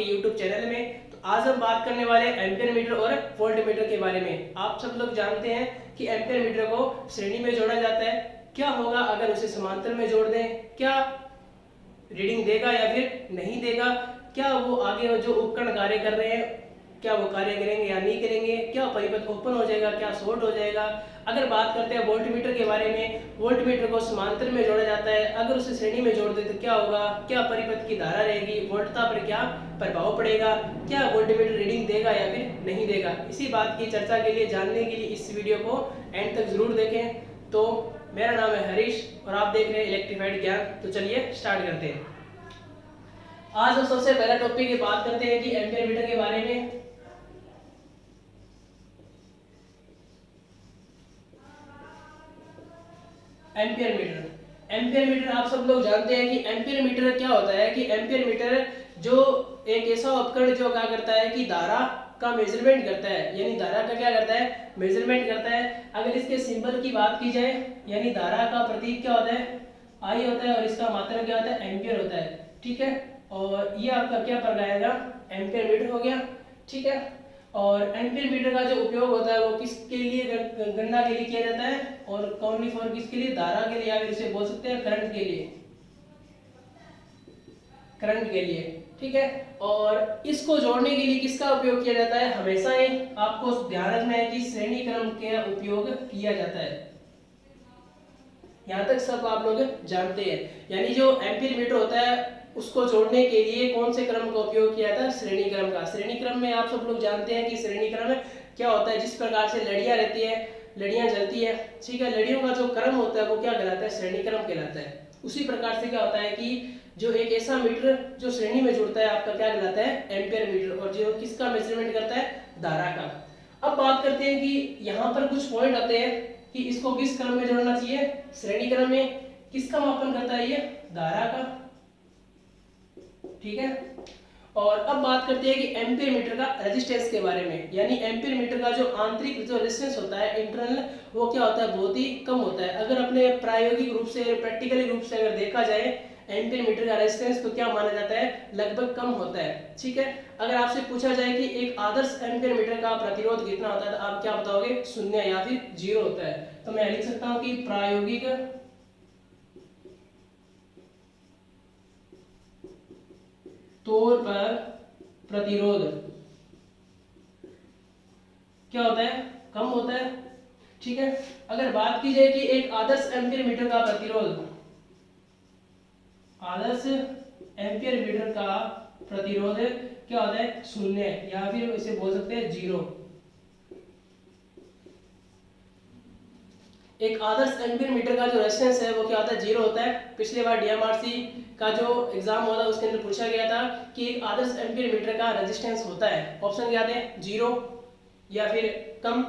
YouTube channel में। तो आज हम बात करने वाले हैं एम्पियर मीटर और वोल्ट मीटर के बारे में। आप सब लोग जानते हैं कि एम्पियर मीटर को श्रेणी में जोड़ा जाता है। क्या होगा अगर उसे समांतर में जोड़ दें, क्या रीडिंग देगा या फिर नहीं देगा, क्या वो आगे जो उपकरण कार्य कर रहे हैं क्या वो कार्य करेंगे या नहीं करेंगे, क्या परिपथ ओपन हो जाएगा, क्या शॉर्ट हो जाएगा। अगर बात करते हैं वोल्ट मीटर के बारे में, वोल्ट मीटर को समांतर में जोड़ा जाता है। अगर उसे श्रेणी में जोड़ दे तो क्या होगा, क्या परिपथ की धारा रहेगी, वोल्टता पर क्या प्रभाव पड़ेगा, क्या वोल्ट मीटर रीडिंग देगा या फिर नहीं देगा। इसी बात की चर्चा के लिए, जानने के लिए इस वीडियो को एंड तक जरूर देखें। तो मेरा नाम है हरीश और आप देख रहे हैं इलेक्ट्रीफाइड ज्ञान। तो चलिए स्टार्ट करते हैं। आज हम सबसे पहला टॉपिक की बात करते हैं कि एम्पियर मीटर के बारे में। एम्पियर मीटर, एम्पियर मीटर आप सब लोग जानते हैं कि एम्पियर मीटर क्या होता है। कि एम्पियर मीटर जो एक ऐसा उपकरण जो क्या करता है कि धारा का मेजरमेंट करता है, यानी धारा का क्या करता है, मेजरमेंट करता है। अगर इसके सिंबल की बात की जाए, यानी धारा का प्रतीक क्या होता है, आई होता है, और इसका मात्रक क्या होता है, एम्पियर होता है। ठीक है, और ये आपका क्या पड़ जाएगा, एम्पियर मीटर हो गया। ठीक है, और एम्पियर मीटर का जो उपयोग होता है वो किसके लिए, गणना के लिए किया जाता है, और ओनली फॉर किसके लिए, धारा के लिए, या फिर इसे बोल सकते हैं करंट के लिए, करंट के लिए। ठीक है, और इसको जोड़ने के लिए किसका उपयोग किया जाता है, हमेशा ही आपको ध्यान रखना है कि श्रेणी क्रम का उपयोग किया जाता है। यहाँ तक सब आप लोग जानते हैं। यानी जो एम्पियर मीटर होता है उसको जोड़ने के लिए कौन से क्रम का उपयोग किया जाता है, श्रेणी क्रम का। श्रेणी क्रम में आप सब लोग जानते हैं कि श्रेणी क्रम क्या होता है, जिस प्रकार से लड़ियां रहती है, लड़ियां जलती है। ठीक है, लड़ियों का जो क्रम होता है वो क्या कहलाता है, श्रेणी क्रम कहलाता है। उसी प्रकार से क्या होता है कि जो एक ऐसा मीटर जो श्रेणी में जुड़ता है आपका क्या कहलाता है, एम्पियर मीटर, और जो किसका मेजरमेंट करता है, धारा का। अब बात करते हैं कि यहाँ पर कुछ पॉइंट आते हैं कि इसको किस क्रम में जोड़ना चाहिए, श्रेणी क्रम में। किसका मापन करता है ये, धारा का। ठीक है, और अब बात करते हैं कि एम्पियर मीटर का रेजिस्टेंस के बारे में। यानी एम्पियर मीटर का जो आंतरिक जो रेजिस्टेंस होता है, इंटरनल, वो क्या होता है, बहुत ही कम होता है। अगर अपने प्रायोगिक रूप से, प्रैक्टिकली रूप से अगर देखा जाए एम्पियर मीटर का रेजिस्टेंस, तो क्या माना जाता है, लगभग कम होता है। ठीक है, अगर आपसे पूछा जाए कि एक आदर्श एम्पियर मीटर का प्रतिरोध कितना होता है, तो आप क्या बताओगे, 0 या फिर 0 होता है। तो मैं लिख सकता हूं कि प्रायोगिक तौर पर प्रतिरोध क्या होता है, कम होता है। ठीक है, अगर बात की जाए कि एक आदर्श एम्पियर मीटर का प्रतिरोध, आदर्श एम्पियर मीटर का प्रतिरोध क्या होता है, 0, या फिर इसे बोल सकते हैं 0। एक आदर्श एम्पियर मीटर का जो रेजिस्टेंस है वो क्या होता है, 0 होता है। पिछले बार डीएमआरसी का जो एग्जाम हुआ था उसके अंदर पूछा गया था कि एक आदर्श एम्पियर मीटर का रेजिस्टेंस होता है, ऑप्शन क्या थे, 0 या फिर कम,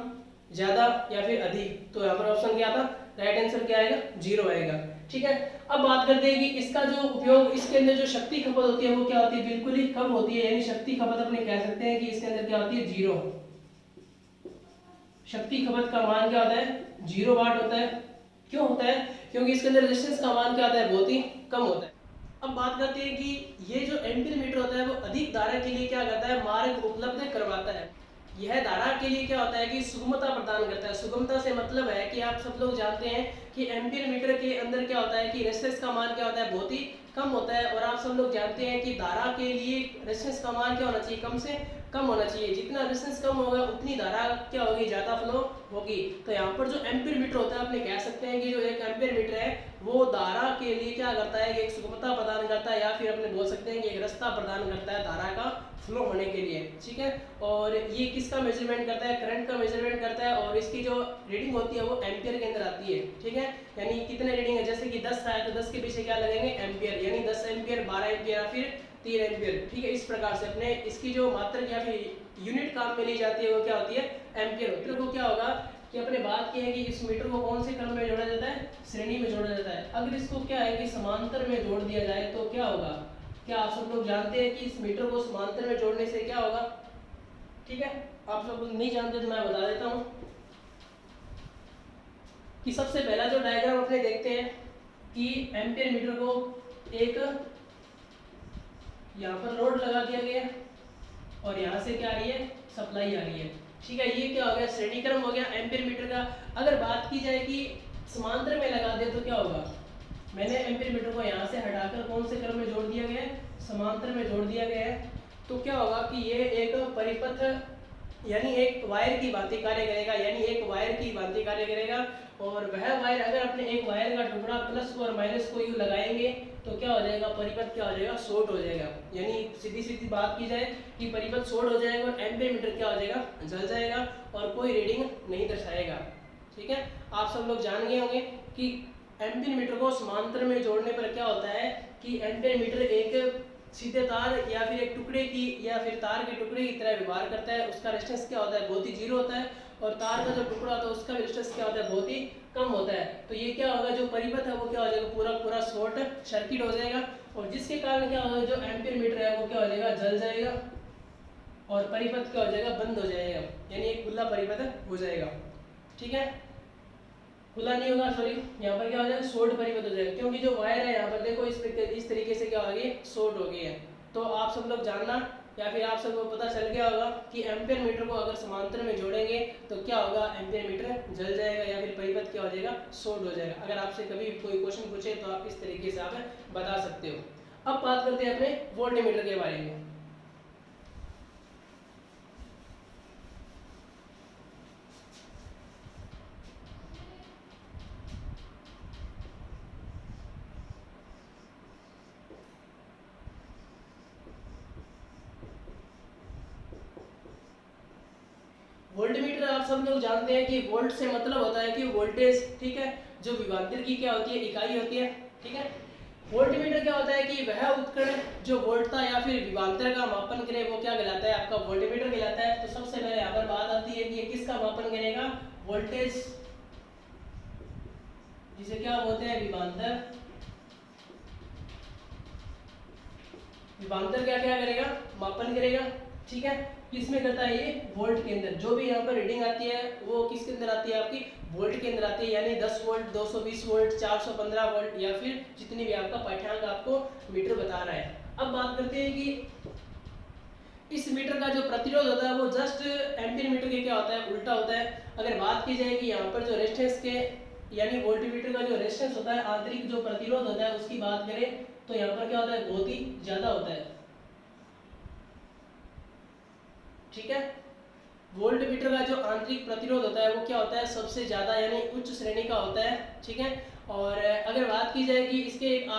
ज्यादा या फिर अधिक। तो यहाँ पर ऑप्शन क्या था, राइट आंसर क्या आएगा, 0 आएगा। ठीक है, अब बात करते हैं कि इसका जो उपयोग, इसके अंदर जो शक्ति खपत होती है वो क्या होती है, बिल्कुल ही कम होती है। यानी शक्ति खपत अपने कह सकते हैं कि इसके अंदर क्या होती है, 0। शक्ति खपत का मान क्या होता है, 0 वाट होता है। क्यों होता है, क्योंकि इसके अंदर रेजिस्टेंस का मान क्या होता है, बहुत ही कम होता है। अब बात करते हैं कि ये जो एम्पियर मीटर होता है वो अधिक धारा के लिए क्या करता है, मार्ग उपलब्ध करवाता है। यह धारा के लिए क्या होता है कि सुगमता प्रदान करता है। सुगमता से मतलब है कि आप सब लोग जानते हैं कि एम्पियर मीटर के अंदर क्या होता है कि रेजिस्टेंस का मान क्या होता है, बहुत ही कम होता है। और आप सब लोग जानते हैं कि धारा के लिए रेजिस्टेंस का मान क्या होना चाहिए, कम से कम होना चाहिए। जितना रेजिस्टेंस कम होगा उतनी धारा क्या होगी, ज्यादा फ्लो होगी। तो यहाँ पर जो एम्पियर मीटर होता है, अपने कह सकते हैं कि जो एक एम्पियर मीटर है वो धारा के लिए क्या करता है, एक सुगमता प्रदान करता है, या फिर अपने बोल सकते हैं कि एक रास्ता प्रदान करता है धारा का फ्लो होने के लिए। ठीक है, और ये किसका मेजरमेंट करता है, करंट का मेजरमेंट करता है, और इसकी जो रीडिंग होती है वो एम्पियर के अंदर आती है। ठीक है, यानी कितने रीडिंग है, जैसे कि 10 आया तो 10 के पीछे क्या लगेंगे, एम्पियर, यानी 10 एम्पियर, 12 एम्पियर या फिर 3 एम्पियर। ठीक है, इस प्रकार से अपने इसकी जो मात्रक या फिर यूनिट काम में ली जाती है वो क्या होती है, एम्पियर होती है। तो क्या होगा कि अपने बात की है कि इस मीटर को कौन से क्रम में जोड़ा जाता है, श्रेणी में जोड़ा जाता है। अगर इसको क्या है कि समांतर में जोड़ दिया जाए तो क्या होगा, क्या आप सब लोग जानते हैं कि इस मीटर को समांतर में जोड़ने से क्या होगा। ठीक है, आप सब लोग नहीं जानते तो मैं बता देता हूं कि सबसे पहला जो डायग्राम अपने देखते हैं कि एम्पियर मीटर को एक यहाँ पर लोड लगा दिया गया है। और यहाँ से क्या आ रही है, सप्लाई आ रही है। ठीक है, ये क्या हो गया, श्रेणी क्रम हो गया एम्पीयर मीटर का। अगर बात की जाए कि समांतर में लगा दे तो क्या होगा, मैंने एम्पीयर मीटर को यहाँ से हटाकर कौन से क्रम में जोड़ दिया गया है, समांतर में जोड़ दिया गया है। तो क्या होगा कि ये एक परिपथ यानी एक वायर की भांति कार्य करेगा, यानी एक वायर की भांति कार्य करेगा। और वह वायर अगर अपने एक वायर का टुकड़ा प्लस और माइनस को यूं लगाएंगे तो क्या हो जाएगा, परिपथ क्या हो जाएगा, शॉर्ट हो जाएगा। यानी सीधी सीधी बात की जाए कि परिपथ शॉर्ट हो जाएगा और एम्पीयर मीटर क्या हो जाएगा, जल जाएगा और कोई रीडिंग नहीं दर्शाएगा। ठीक है, आप सब लोग जान गए होंगे कि एम्पीयर मीटर को समांतर में जोड़ने पर क्या होता है कि एम्पीयर मीटर एक सीधे तार या फिर एक टुकड़े की या फिर तार के टुकड़े की तरह व्यवहार करता है। उसका रेजिस्टेंस क्या होता है, बहुत ही जीरो होता है। और तार का जो टुकड़ा होता है उसका रेजिस्टेंस क्या होता है, बहुत ही कम होता है। तो ये क्या होगा, जो परिपथ है वो क्या हो जाएगा, पूरा पूरा शॉर्ट सर्किट हो जाएगा। और जिसके कारण क्या होगा, जो एम्पीयर मीटर है वो क्या हो जाएगा, जल जाएगा और परिपथ क्या हो जाएगा, बंद हो जाएगा। यानी एक खुला परिपथ हो जाएगा। ठीक है, खुला नहीं होगा, सॉरी, यहाँ पर क्या हो जाएगा, शॉर्ट परिपथ हो जाएगा। क्योंकि जो वायर है यहाँ पर देखो इस तरीके से क्या हो गई, शॉर्ट हो गई है। तो आप सब लोग जानना या फिर आप सबको पता चल गया होगा कि एम्पीयर मीटर को अगर समांतर में जोड़ेंगे तो क्या होगा, एम्पीयर मीटर जल जाएगा या फिर परिपथ क्या हो जाएगा, शॉर्ट हो जाएगा। अगर आपसे कभी कोई क्वेश्चन पूछे तो आप इस तरीके से आप बता सकते हो। अब बात करते हैं अपने वोल्टमीटर के बारे में। वोल्टमीटर आप सब लोग जानते हैं कि वोल्ट से मतलब होता है कि वोल्टेज। ठीक है, जो विभवांतर की क्या होती है, इकाई होती है। ठीक है, वोल्टमीटर क्या होता है कि वह उपकरण जो वोल्टता या फिर विभवांतर का मापन करे वो क्या कहलाता है, आपका वोल्टमीटर कहलाता है। तो सबसे पहले यहाँ पर बात आती है कि ये किसका मापन करेगा, वोल्टेज, जिसे क्या बोलते हैं, विभवांतर। विभवांतर क्या क्या करेगा, मापन करेगा। ठीक है, किसमें करता है, ये वोल्ट के अंदर। जो भी यहाँ पर रीडिंग आती है वो किसके अंदर आती है, आपकी वोल्ट के अंदर आती है। यानी 10 वोल्ट, 220 वोल्ट, 415 वोल्ट या फिर जितनी भी आपका पाठ्यांक आपको मीटर बता रहा है। अब बात करते हैं कि इस मीटर का जो प्रतिरोध होता है वो जस्ट एम्पीयर मीटर के क्या होता है, उल्टा होता है। अगर बात की जाए कि यहाँ पर जो रेजिस्टेंस के यानी वोल्टमीटर का जो रेजिस्टेंस होता है, आंतरिक जो प्रतिरोध होता है उसकी बात करें तो यहाँ पर क्या होता है, बहुत ही ज्यादा होता है। ठीक है, वोल्टमीटर का जो आंतरिक प्रतिरोध होता है वो क्या होता है, सबसे ज्यादा यानी उच्च श्रेणी का होता है। ठीक है, और अगर बात की जाए कि इसके एक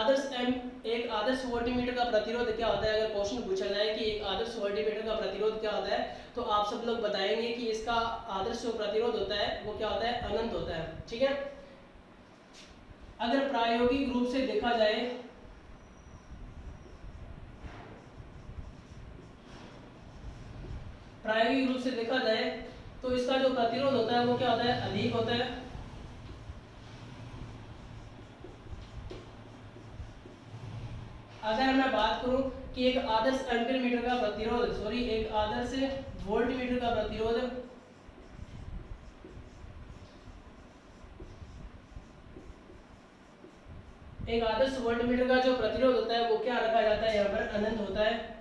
आदर्श वोल्टमीटर का प्रतिरोध क्या होता है, अगर क्वेश्चन पूछा जाए कि एक आदर्श वोल्टमीटर का प्रतिरोध क्या होता है तो आप सब लोग बताएंगे कि इसका आदर्श जो प्रतिरोध होता है वो क्या होता है, अनंत होता है। ठीक है, अगर प्रायोगिक रूप से देखा जाए प्रायोगिक रूप से देखा जाए तो इसका जो प्रतिरोध होता है वो क्या होता है, अधिक होता है। अगर मैं बात करूं कि एक आदर्श एम्पीयर मीटर का प्रतिरोध, सॉरी, एक आदर्श वोल्ट मीटर का प्रतिरोध एक आदर्श वोल्ट मीटर का जो प्रतिरोध होता है वो क्या रखा जाता है, यहाँ पर अनंत होता है।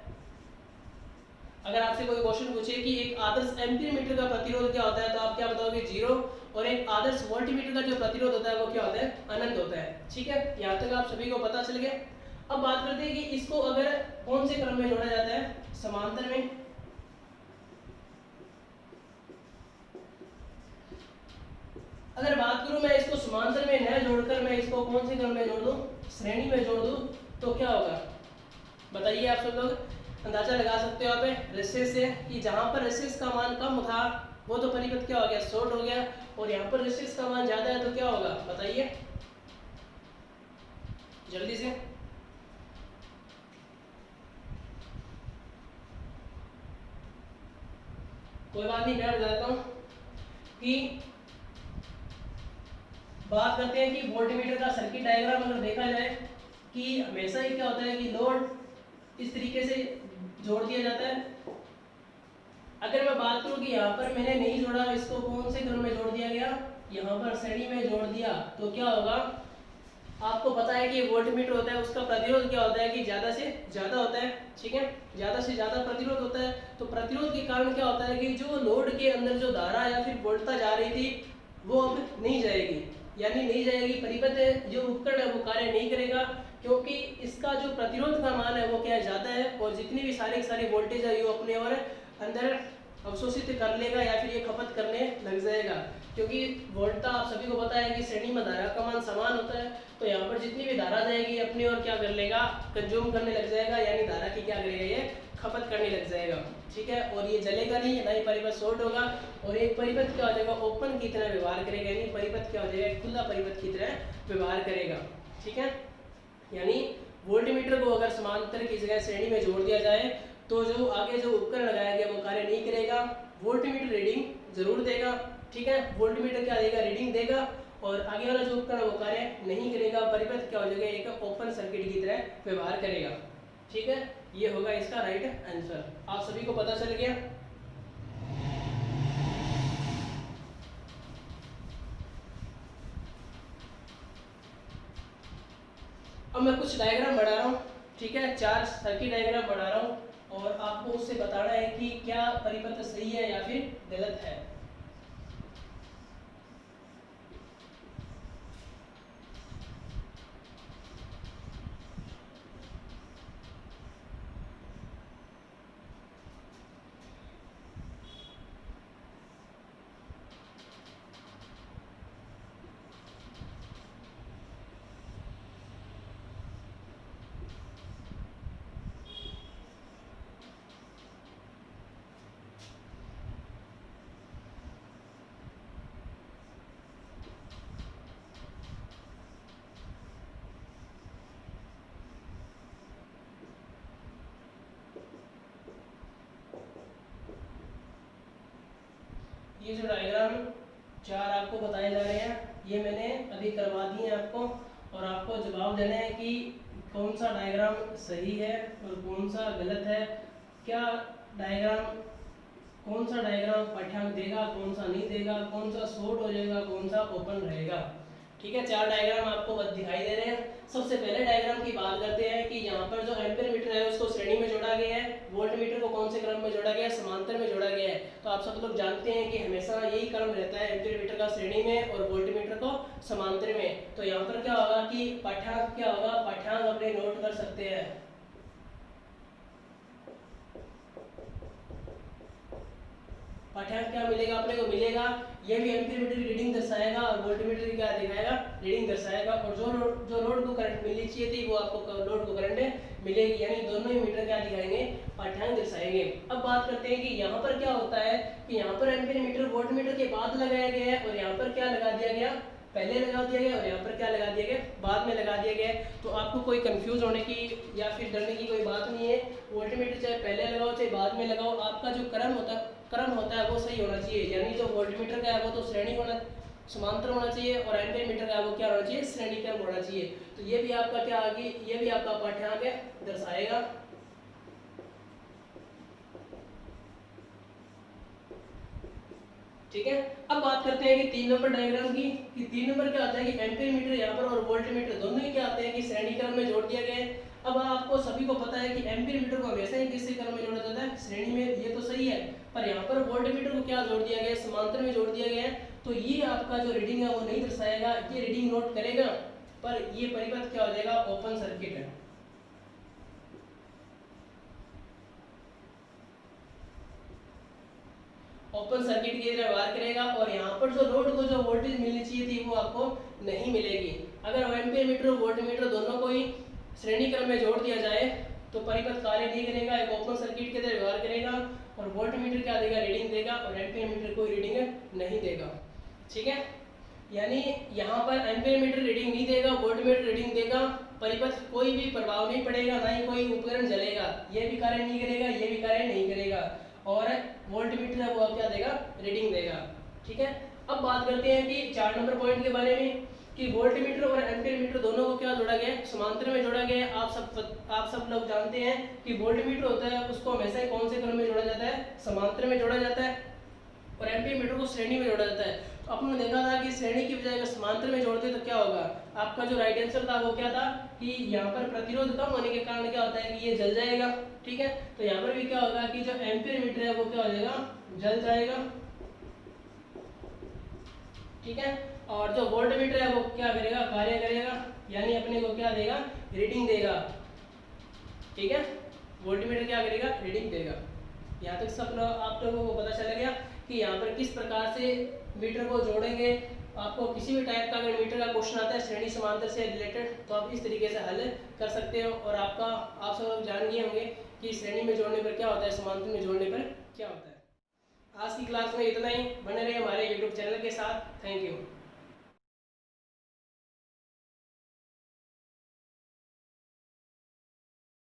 अगर आपसे कोई क्वेश्चन पूछे कि एक आदर्श एम्पीयर मीटर का प्रतिरोध क्या होता है तो आप क्या बताओगे, 0। और एक आदर्श वोल्ट मीटर का जो प्रतिरोध होता है वो क्या होता है, अनंत होता है। ठीक है, यहाँ तक आप सभी को पता चल गया। अब बात करते हैं कि इसको अगर कौन से क्रम में जोड़ा जाता है, समांतर में। अगर बात करूं मैं इसको समांतर में न जोड़कर मैं इसको कौन से क्रम में जोड़ दूं, श्रेणी में जोड़ दूं तो क्या होगा, बताइए। आप सब लोग अंदाजा लगा सकते हो आप रेजिस्टेंस से कि जहां पर रेजिस्टेंस का मान कम था वो तो परिपथ क्या हो गया, शॉर्ट हो गया। और यहाँ पर रेजिस्टेंस का मान ज्यादा है तो क्या होगा, बताइए जल्दी से। कोई बात नहीं, मैं बता देता हूँ कि बात करते हैं कि वोल्टमीटर का सर्किट डायग्राम अगर देखा जाए कि हमेशा ही क्या होता है कि लोड इस तरीके से जोड़ दिया जाता है। अगर मैं बात करूं कि यहाँ पर मैंने नहीं जोड़ा, इसको कौन से क्रम में जोड़ दिया गया, यहाँ पर श्रेणी में जोड़ दिया तो क्या होगा, आपको पता है कि वोल्टमीटर होता है उसका प्रतिरोध क्या होता है कि ज़्यादा से ज़्यादा होता है, ठीक है, ज़्यादा से ज़्यादा प्रतिरोध होता है। तो प्रतिरोध के कारण क्या होता है कि जो लोड के अंदर जो धारा या फिर वोल्टता जा रही थी वो अब नहीं जाएगी, यानी नहीं जाएगी, परिपथ जो उपकरण है वो कार्य नहीं करेगा, क्योंकि इसका जो प्रतिरोध का मान है वो क्या ज़्यादा है, और जितनी भी सारी वोल्टेज है वो अपने और अंदर अवशोषित कर लेगा या फिर ये खपत करने लग जाएगा। क्योंकि वोल्टता आप सभी को पता है कि श्रेणी में धारा का मान समान होता है, तो यहाँ पर जितनी भी धारा जाएगी अपनी और क्या कर लेगा, कंज्यूम करने लग जाएगा, यानी धारा की क्या करेगा, ये खपत करने लग जाएगा, ठीक है। और ये जलेगा नहीं, ना ही परिपथ शॉर्ट होगा, और एक परिपथ क्या हो जाएगा, ओपन की तरह व्यवहार करेगा, यानी परिपथ क्या हो जाएगा, खुला परिपथ की तरह व्यवहार करेगा, ठीक है। यानी वोल्टमीटर को अगर समांतर की जगह श्रेणी में जोड़ दिया जाए तो जो आगे जो उपकरण लगाया गया वो कार्य नहीं करेगा, वोल्टमीटर रीडिंग जरूर देगा, ठीक है, वोल्टमीटर क्या देगा, रीडिंग देगा, और आगे वाला जो उपकरण वो कार्य नहीं करेगा, परिपथ क्या हो जाएगा, एक ओपन सर्किट की तरह व्यवहार करेगा, ठीक है। ये होगा इसका राइट आंसर। आप सभी को पता चल गया। अब मैं कुछ डायग्राम बना रहा हूँ, ठीक है, 4 सर्किट डायग्राम बना रहा हूँ, और आपको उससे बताना है कि क्या परिपथ सही है या फिर गलत है। ये जो डायग्राम 4 आपको बताए जा रहे हैं ये मैंने अभी करवा दिए हैं आपको, और आपको जवाब देना है कि कौन सा डायग्राम सही है और कौन सा गलत है, क्या डायग्राम, कौन सा डायग्राम पाठ्यांक देगा, कौन सा नहीं देगा, कौन सा शॉर्ट हो जाएगा, कौन सा ओपन रहेगा, ठीक है। 4 डायग्राम आपको दिखाई दे रहे हैं। सबसे पहले डायग्राम की बात करते हैं कि यहाँ पर जो एम्पीयर मीटर है उसको श्रेणी में जोड़ा गया है, वोल्ट मीटर को कौन से क्रम में जोड़ा गया है, समांतर में जोड़ा गया है। तो आप सब लोग जानते हैं कि हमेशा यही क्रम रहता है, एम्पीयर मीटर का श्रेणी में और वोल्ट मीटर को समांतर में। तो यहाँ पर क्या होगा कि पाठ्यांक क्या होगा, पाठ्यांक अपने नोट कर सकते हैं। पाठ्यांक क्या मिलेगा अपने को, मिलेगा ये भी एम्पीयर मीटर की रीडिंग दर्शाएगा और वोल्टमीटर की क्या दिखाएगा, रीडिंग दर्शाएगा, और जो लोड को करंट मिलनी चाहिए थी वो आपको लोड को करंट मिलेगी, यानी दोनों ही मीटर क्या दिखाएंगे, पाठ्यांक दर्शाएंगे। अब बात करते हैं कि यहाँ पर क्या होता है कि यहाँ पर एम्पीयर मीटर वोल्टमीटर के बाद लगाया गया है, और यहाँ पर क्या लगा दिया गया, पहले लगा दिया गया, और यहाँ पर क्या लगा दिया गया, बाद में लगा दिया गया। तो आपको कोई कंफ्यूज होने की या फिर डरने की कोई बात नहीं है, वोल्टमीटर चाहे पहले लगाओ चाहे बाद में लगाओ, आपका जो क्रम होता है वो सही होना चाहिए, यानी जो वोल्टमीटर का है वो तो श्रेणी होना, समांतर होना चाहिए, और एम्पीयर मीटर का है वो क्या होना चाहिए, श्रेणी क्रम होना चाहिए। तो ये भी आपका क्या आगे, ये भी आपका पाठ्यांक दर्शाएगा। ठीक है। अब बात करते हैं कि 3 नंबर डायग्राम की, कि 3 नंबर क्या आता है कि एम्पीयर मीटर यहाँ पर और वोल्ट मीटर दोनों ही क्या आते हैं कि श्रेणी क्रम में जोड़ दिया गया है। अब आपको सभी को पता है कि एम्पीयर मीटर को हमेशा ही किससे क्रम में जोड़ा जाता है, श्रेणी में, ये तो सही है, पर यहाँ पर वोल्ट मीटर को क्या जोड़ दिया गया है, समांतर में जोड़ दिया गया है। तो ये आपका जो रीडिंग है वो नहीं दर्शाएगा, ये रीडिंग नोट करेगा, पर ये परिपथ क्या हो जाएगा, ओपन सर्किट है। ओपन सर्किट की तरह व्यवहार करेगा, और यहाँ पर जो लोड को जो वोल्टेज मिलनी चाहिए थी वो आपको नहीं मिलेगी। अगर एम्पीयर मीटर और वोल्ट मीटर दोनों को ही श्रेणी क्रम में जोड़ दिया जाए तो परिपथ कार्य नहीं करेगा, एक ओपन सर्किट की तरह व्यवहार करेगा, और वोल्ट मीटर क्या देगा, रीडिंग देगा, और एम्पीयर मीटर कोई रीडिंग नहीं देगा। ठीक है, यानी यहाँ पर एम्पीयर मीटर रीडिंग नहीं देगा, वोल्ट मीटर रीडिंग देगा, परिपथ कोई भी प्रभाव नहीं पड़ेगा, ना ही कोई उपकरण जलेगा, ये भी कार्य नहीं करेगा, ये भी कार्य नहीं करेगा, और वोल्ट मीटर है वो अब क्या देगा, रीडिंग देगा। ठीक है। अब बात करते हैं कि 4 नंबर पॉइंट के बारे में, कि वोल्ट मीटर और एम्पीयर मीटर दोनों को क्या जोड़ा गया है, समांतर में जोड़ा गया है। आप सब लोग जानते हैं कि वोल्ट मीटर होता है उसको हमेशा ही कौन से क्रम में जोड़ा जाता है, समांतर में जोड़ा जाता है, और एम्पीयर मीटर को श्रेणी में जोड़ा जाता है। अपन ने देखा था कि श्रेणी की बजाय अगर समांतर में जोड़ते तो क्या होगा, आपका जो राइट आंसर था वो क्या था कि यहाँ पर प्रतिरोध कम होने के कारण क्या होता है कि ये जल जाएगा। ठीक है, तो यहाँ पर भी क्या होगा कि जो एम्पीयर मीटर है वो क्या हो जाएगा, जल जाएगा। ठीक है, और जो वोल्ट मीटर है वो क्या करेगा, कार्य करेगा, यानी अपने को क्या देगा, रीडिंग देगा। ठीक है, वोल्ट मीटर क्या करेगा, रीडिंग देगा। यहाँ तक सब आप लोगों को पता चला गया कि यहाँ पर किस प्रकार से मीटर को जोड़ेंगे। आपको किसी भी टाइप का अगर मीटर का क्वेश्चन आता है श्रेणी समांतर से रिलेटेड, तो आप इस तरीके से हल कर सकते हो। और आप सब लोग जान गए होंगे कि श्रेणी में जोड़ने पर क्या होता है, समांतर में जोड़ने पर क्या होता है। आज की क्लास में इतना ही। बने रहिए हमारे यूट्यूब चैनल के साथ। Thank you.